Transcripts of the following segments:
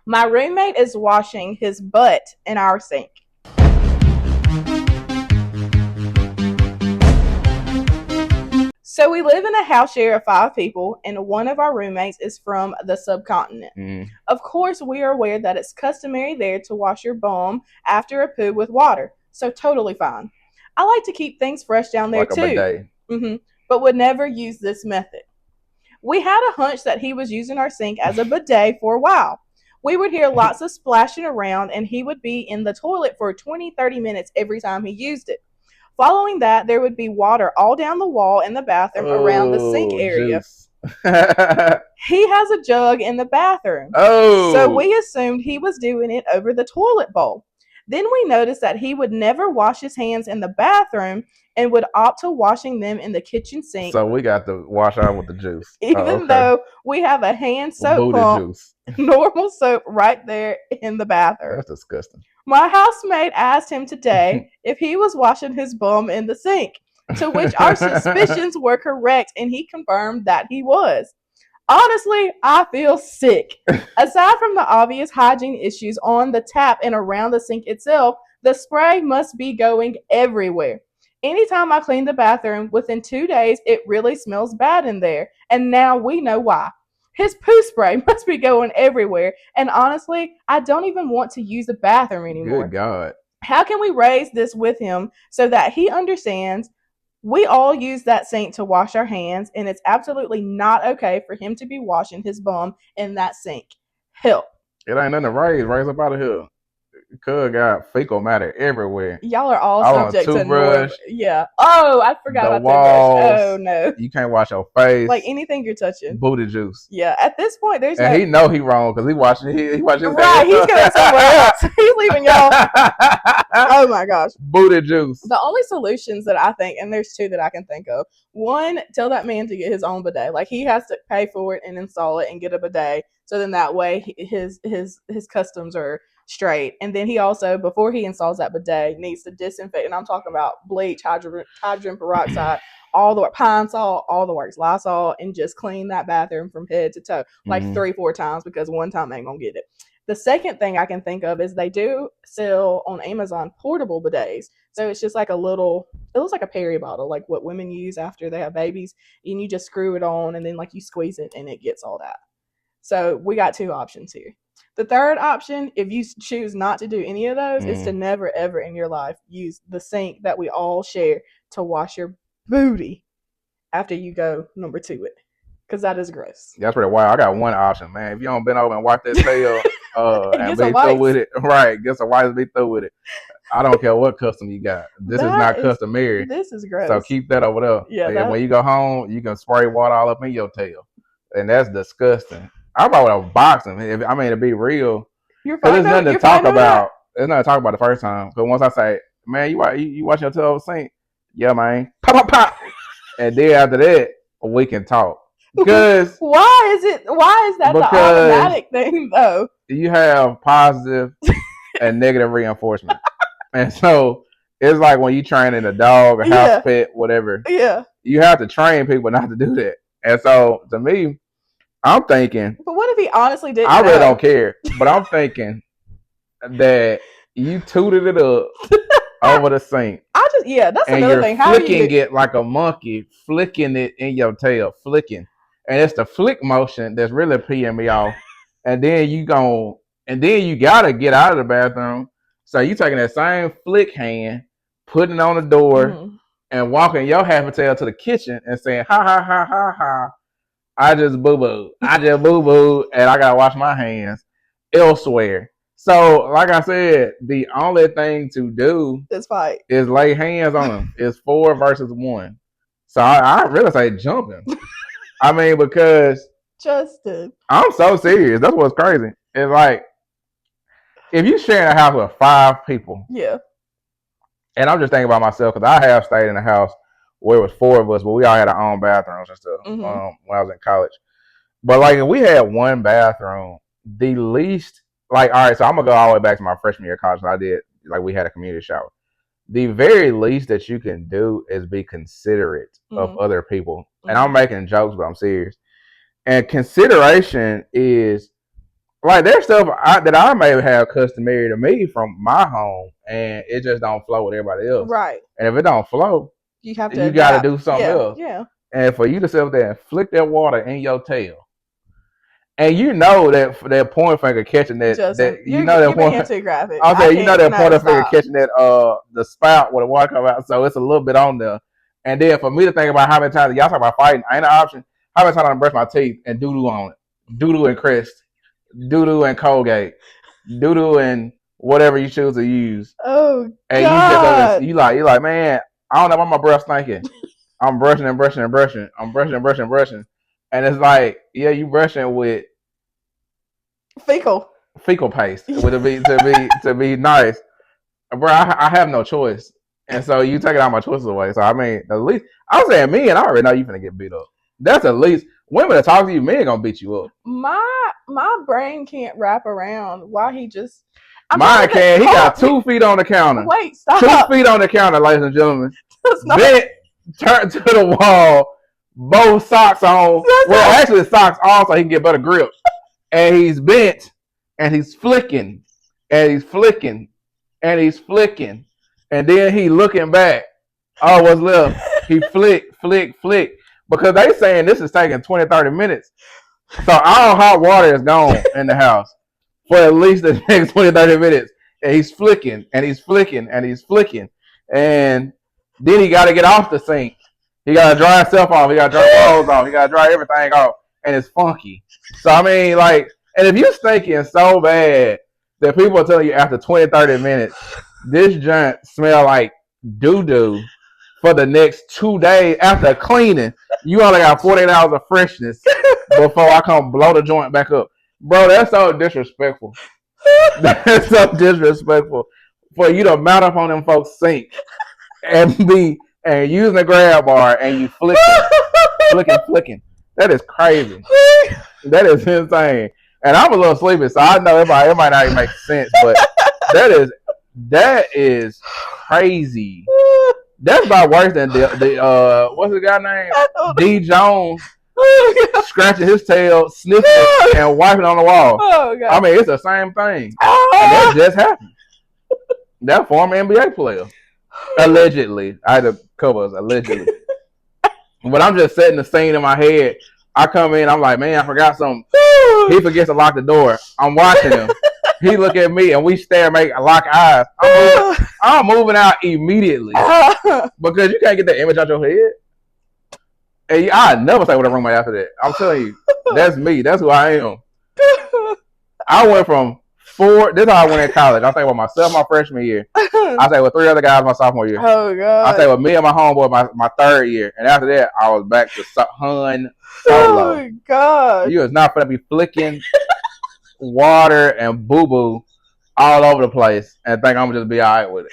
My roommate is washing his butt in our sink. So we live in a house share of 5 people, and one of our roommates is from the subcontinent. Of course, we are aware that it's customary there to wash your bum after a poo with water, so totally fine. I like to keep things fresh down there Like a too, bidet. but would never use this method. We had a hunch that he was using our sink as a bidet for a while. We would hear lots of splashing around, and he would be in the toilet for 20-30 minutes every time he used it. Following that, there would be water all down the wall in the bathroom around the sink area. Juice. He has a jug in the bathroom. So we assumed he was doing it over the toilet bowl. Then we noticed that he would never wash his hands in the bathroom and would opt to washing them in the kitchen sink. So we got to wash out with the juice. Even though we have a hand soap Booty pump, juice. normal soap right there in the bathroom. That's disgusting. My housemate asked him today if he was washing his bum in the sink, to which our suspicions were correct, and he confirmed that he was. Honestly, I feel sick. Aside from the obvious hygiene issues on the tap and around the sink itself, the spray must be going everywhere. Anytime I clean the bathroom, within 2 days, it really smells bad in there, and now we know why. His poo spray must be going everywhere, and honestly, I don't even want to use the bathroom anymore. Good God. How can we raise this with him so that he understands we all use that sink to wash our hands, and it's absolutely not okay for him to be washing his bum in that sink? Help. It ain't nothing to raise up out of here. Cuz got fecal matter everywhere. Y'all are all subject to toothbrush. Yeah. Oh, I forgot about walls. Toothbrush. Oh no. You can't wash your face. Like anything you're touching. Booty juice. Yeah. At this point, there's and he know he wrong because he watching. He watching. Right. He's going somewhere else. He's leaving y'all. Oh my gosh. Booty juice. The only solutions that I think, and there's 2 that I can think of. One, tell that man to get his own bidet. Like he has to pay for it and install it and get a bidet. So then that way his customs are straight. And then he also, before he installs that bidet, needs to disinfect. And I'm talking about bleach, hydrogen peroxide, all the pine salt, all the works, Lysol, and just clean that bathroom from head to toe, like 3-4 times, because one time ain't gonna get it. The second thing I can think of is they do sell on Amazon portable bidets. So it's just like it looks like a Perry bottle, like what women use after they have babies, and you just screw it on and then like you squeeze it and it gets all that. So we got 2 options here. The third option, if you choose not to do any of those, is to never ever in your life use the sink that we all share to wash your booty after you go number 2 it. Because that is gross. That's pretty wild. I got one option, man. If you don't bend over and wipe that tail and be through with it, right, get some wipes, be through with it. I don't care what custom you got. This is not customary. This is gross. So keep that over there. Yeah. And when you go home, you can spray water all up in your tail. And that's disgusting. I probably would have boxed him. To be real. You're fine. There's nothing to talk about. There's nothing to talk about the first time. Because once I say, man, you watch your tail over the sink? Yeah, man. Pop, pop, pop. And then after that, we can talk. Because why is that the automatic thing though? You have positive and negative reinforcement. And so it's like when you train in a dog, a house pet, whatever. Yeah. You have to train people not to do that. And so to me, I'm thinking. But what if he honestly didn't? I really don't care. But I'm thinking that you tooted it up over the sink. That's another thing. How flicking it like a monkey, flicking it in your tail, flicking. And it's the flick motion that's really peeing me off. And then you gotta get out of the bathroom. So you taking that same flick hand, putting it on the door, and walking your half a tail to the kitchen and saying, ha ha ha ha ha. I just boo-booed, and I gotta wash my hands elsewhere. So, like I said, the only thing to do is lay hands on them. It's 4 versus 1. So I really say jumping. Because Justin, I'm so serious. That's what's crazy. It's like if you share a house with 5 people. Yeah. And I'm just thinking about myself because I have stayed in a house where it was 4 of us, but we all had our own bathrooms and stuff when I was in college. But like if we had one bathroom, the least, like, all right, so I'm gonna go all the way back to my freshman year of college. We had a community shower. The very least that you can do is be considerate of other people. And I'm making jokes, but I'm serious. And consideration is like there's stuff that I may have customary to me from my home, and it just don't flow with everybody else. Right. And if it don't flow, You have to you got to adapt. do something else. Yeah. And for you to sit up there and flick that water in your tail, and you know that point finger catching that you know that being point. too graphic. I'll say you know that pointer finger stop. catching that the spout where the water come out, so it's a little bit on there. And then for me to think about how many times y'all talk about fighting, ain't an option. How many times I brush my teeth and doo doo on it, doo doo and Crest, doo doo and Colgate, doo doo and whatever you choose to use. Oh And God. you like man, I don't know why my breath's stinking. I'm brushing and brushing and brushing. I'm brushing and brushing and brushing, and it's like yeah, you brushing with fecal paste to be nice. Bro, I have no choice. And so you taking all my choices away. So I mean, at least I'm saying men, I already know you finna get beat up. That's at least women that talk to you, men gonna beat you up. My brain can't wrap around why he just mine can. He got 2 feet on the counter. Wait, stop. 2 feet on the counter, ladies and gentlemen. Bent, turned to the wall, both socks on. Actually socks on so he can get better grip. And he's bent and he's flicking and he's flicking. And he's flicking. And then he looking back. Oh, what's left? He flick. Because they saying this is taking 20, 30 minutes. So all hot water is gone in the house for at least the next 20, 30 minutes. And he's flicking. And he's flicking. And he's flicking. And then he got to get off the sink. He got to dry himself off. He got to dry clothes off. He got to dry everything off. And it's funky. So, I mean, like, and if you're stinking so bad that people are telling you after 20, 30 minutes, this joint smell like doo-doo for the next 2 days after cleaning, you only got 48 hours of freshness before I come blow the joint back up. Bro, that's so disrespectful. That's so disrespectful for you to mount up on them folks' sink and using a grab bar and you flicking. That is crazy. That is insane. And I'm a little sleepy, so I know it might not even make sense, but that is crazy. That's about worse than the what's the guy name? D. Jones scratching his tail, sniffing and wiping on the wall. Oh, God. I mean, it's the same thing. And that just happened. That former NBA player. Allegedly. I had to cover us, allegedly. But I'm just setting the scene in my head. I come in, I'm like, man, I forgot something. He forgets to lock the door. I'm watching him. He look at me and we stare, lock eyes. I'm moving out immediately because you can't get that image out your head. And I never say what a roommate after that. I'm telling you, that's me. That's who I am. I went from 4. This is how I went in college. I stayed with myself my freshman year. I stayed with 3 other guys my sophomore year. Oh God! I stayed with me and my homeboy my 3rd year, and after that, I was back to hun solo. Oh God! You was not gonna be flicking water and boo boo all over the place and think I'm gonna just be all right with it.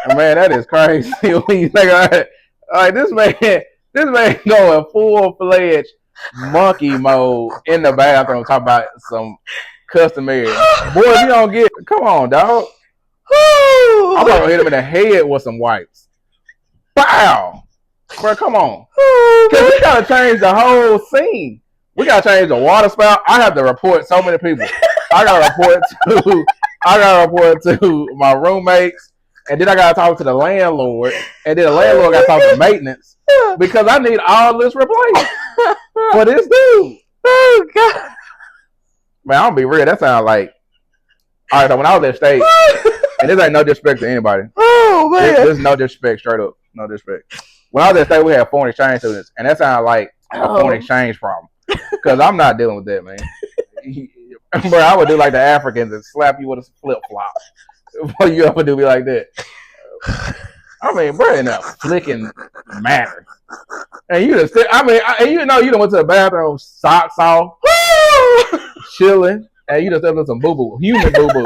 And man, that is crazy when you think about it. Like this man going full-fledged monkey mode in the bathroom talking about some customary. Boy, if you don't get come on, dog. I'm gonna hit him in the head with some wipes. Wow. Bro, come on. Because we gotta change the whole scene. We gotta change the water spout. I have to report so many people. I gotta report to my roommates, and then I gotta talk to the landlord, and then the landlord gotta talk to maintenance because I need all this replaced for this dude. Oh God! Man, I'm gonna be real. That sounds like all right. So when I was at state, and this ain't no disrespect to anybody. Oh man, this is no disrespect, straight up, no disrespect. When I was at state, we had foreign exchange students, and that sounded like a foreign exchange problem. Because I'm not dealing with that, man. Bro, I would do like the Africans and slap you with a flip flop. Before you ever do me like that. I mean, bro, in a flicking matter. And you just, you know, you done went to the bathroom, socks off, chilling, and you just stepped in some boo boo, human boo boo,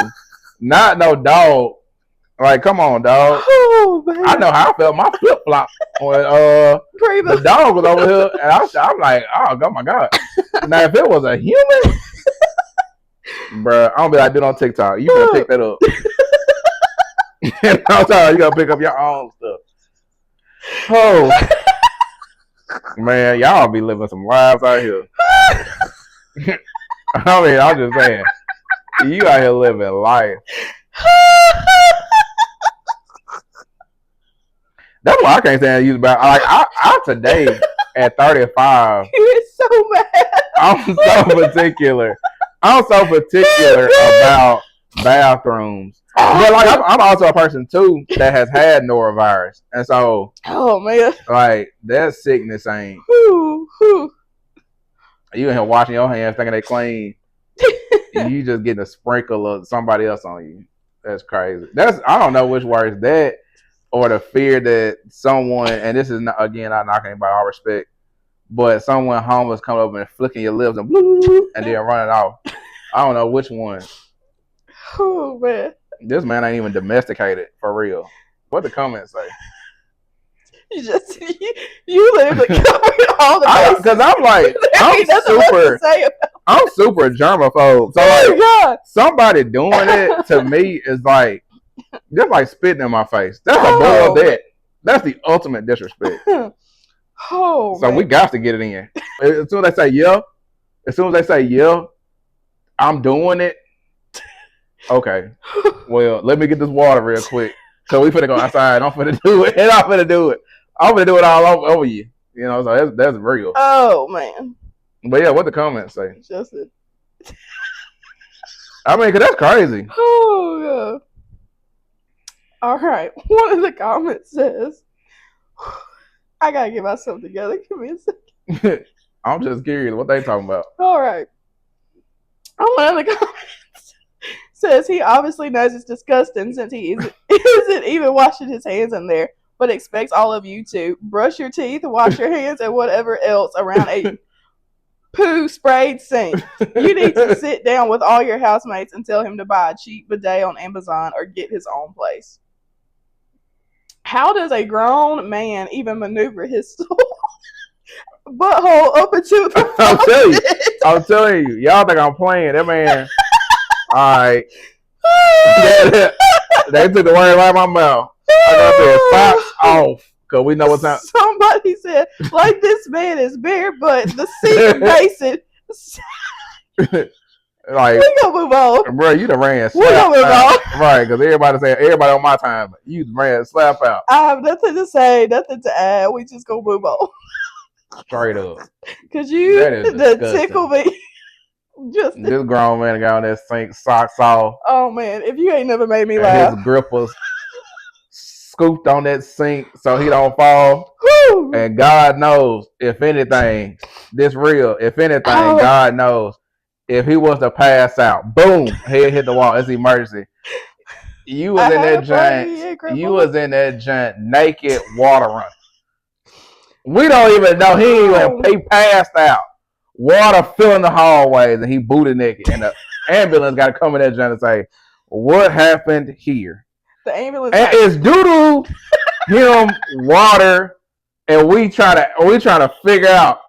not no dog. Like, come on, dog. Oh, man. I know how I felt. My flip flop when the dog was over here, and I'm like, oh my God. Now, if it was a human, bro, I'm gonna be like, dude, on TikTok, you gonna pick that up. I'm sorry, you gotta pick up your own stuff. Oh, man, y'all be living some lives out here. I mean, I'm just saying, you out here living life. That's why I can't stand to use about. Like I today at 35, You're so mad. I'm so particular. I'm so particular about bathrooms. But like I'm also a person too that has had norovirus, and so oh man, like that sickness ain't. You in here washing your hands thinking they clean. You just getting a sprinkle of somebody else on you. That's crazy. I don't know which worse, that or the fear that someone, and this is not, again, not knocking anybody, all respect, but someone homeless come up and flicking your lips and and then running off. I don't know which one. Oh man, this man ain't even domesticated for real. What the comments say? You literally covered all the bases. Because I'm like, I'm super germaphobe. So like, somebody doing it to me is like, just like spitting in my face. That's a boiled dead. That's the ultimate disrespect. So man. We got to get it in. As soon as they say yeah, I'm doing it. Okay. Well, let me get this water real quick. So we finna go outside. I'm finna do it. And I'm finna do it. I'm gonna do it all over you. You know, so that's real. Oh man. But yeah, what the comments say? Justin. I mean, cause that's crazy. Oh yeah. All right. One of the comments says, "I gotta get myself together. Give me a second." I'm just curious what they talking about. All right. One of the comments says he obviously knows it's disgusting since he isn't even washing his hands in there, but expects all of you to brush your teeth, wash your hands, and whatever else around a poo sprayed sink. You need to sit down with all your housemates and tell him to buy a cheap bidet on Amazon or get his own place. How does a grown man even maneuver his butthole up into the I'm telling you. Y'all think I'm playing. That man. Alright. They took the word right out of my mouth. I got to socks off. Cause we know what's up. Somebody said, like this man is bare, but the sink basin. Like, we gonna move on. Bro, you done ran we gonna move on. Right, because everybody on my time, you ran slap out. I have nothing to say, nothing to add. We just gonna move on. Straight up. Cause you tickle me. Just this grown man got on that sink, socks off. Oh man, if you ain't never made me laugh. His grippers scooped on that sink so he don't fall. Woo! And God knows, if anything, this real. If anything, God knows, if he was to pass out, boom, he'd hit the wall. It's emergency. You was in that giant. You was in that giant naked water run. We don't even know. He passed out. Water filling the hallways, and he booted naked. And the ambulance got to come in that giant and say, "What happened here?" The ambulance. And it's doo him, water, and we try to figure out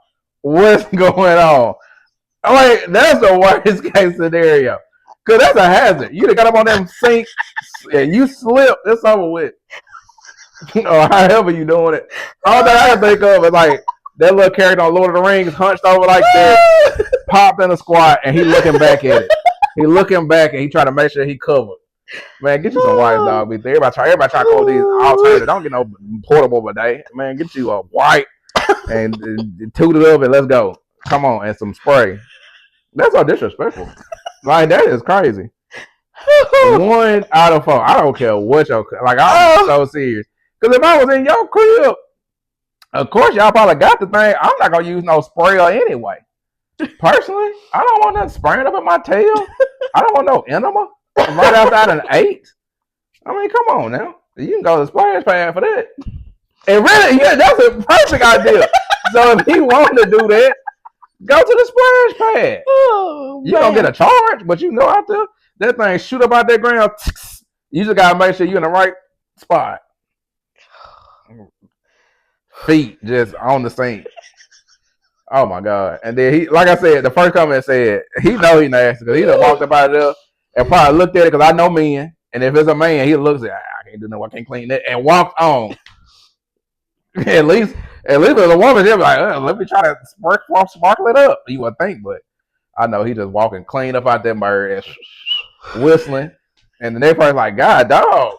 what's going on. Like, that's the worst case scenario. Cause that's a hazard. You got up on that sink and you slip, it's over with. Or however you doing it. All that I can think of is like that little character on Lord of the Rings hunched over like that, popped in a squat, and he looking back at it. He looking back and he trying to make sure he covered. Man, get you some wipes, dog. Everybody try to call these alternatives. Don't get no portable bidet. Man, get you a wipe and toot it up and let's go. Come on, and some spray. That's all disrespectful. Like, that is crazy. 1 out of 4. I don't care what your like. I'm so serious. Because if I was in your crib, of course y'all probably got the thing. I'm not gonna use no sprayer anyway. Personally, I don't want that spraying up in my tail. I don't want no enema right outside an 8. I mean, come on now. You can go to the splash pad for that. And really, yeah, that's a perfect idea. So if he wanted to do that, go to the splash pad. Oh, you don't get a charge, but you know out there, that thing shoot up out that ground. You just gotta make sure you're in the right spot. Feet just on the sink. Oh my God. And then he, like I said, the first comment said, he know he nasty because he done walked up out of there and probably looked at it because I know men. And if it's a man, he looks at, I can't do no, I can't clean that, and walked on. At least as a woman, they'll be like, let me try to sparkle it up. You would think, but I know he just walking clean up out that bird and whistling. And the next person like, God, dog.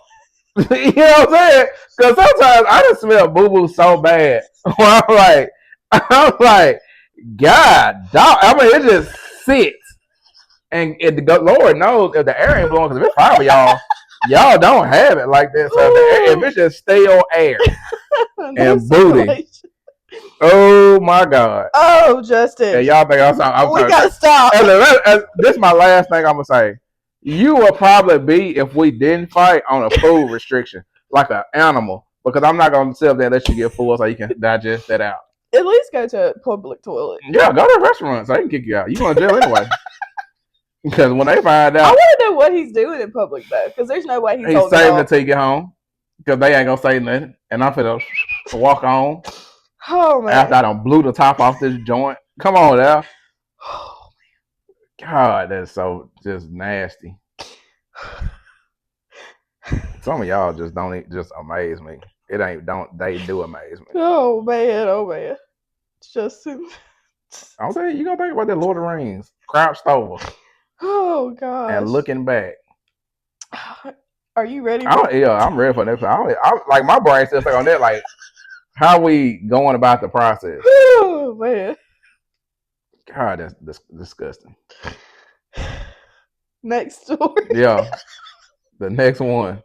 You know what I'm saying? Because sometimes I just smell boo boo so bad. I'm like, God, dog. I mean, it just sits. And Lord knows if the air ain't blowing, because if it's fire for y'all don't have it like that. So if it's just stale air and booty, oh my God. Oh, Justin. And y'all think I'm we gotta stop. This is my last thing I'm gonna say. You will probably be if we didn't fight on a food restriction, like an animal, because I'm not gonna sit up there and let you get full so you can digest that out. At least go to a public toilet. Yeah, go to a restaurant so they can kick you out. You going to jail anyway. Because when they find out, I want to know what he's doing in public though, because there's no way he's saving it till you get home. Because they ain't gonna say nothing, and I'm finna walk on. Oh man! After I done blew the top off this joint. Come on now. God, that's so just nasty. Some of y'all just just amaze me. They do amaze me. Oh man. Justin. I'm saying you gonna think about that Lord of the Rings. Crouched over. Oh god. And looking back. Are you ready? I'm ready for that. I'm like my brain still stuck on that. Like, how we going about the process? Oh man. God, that's disgusting. Next story. Yeah. The next one.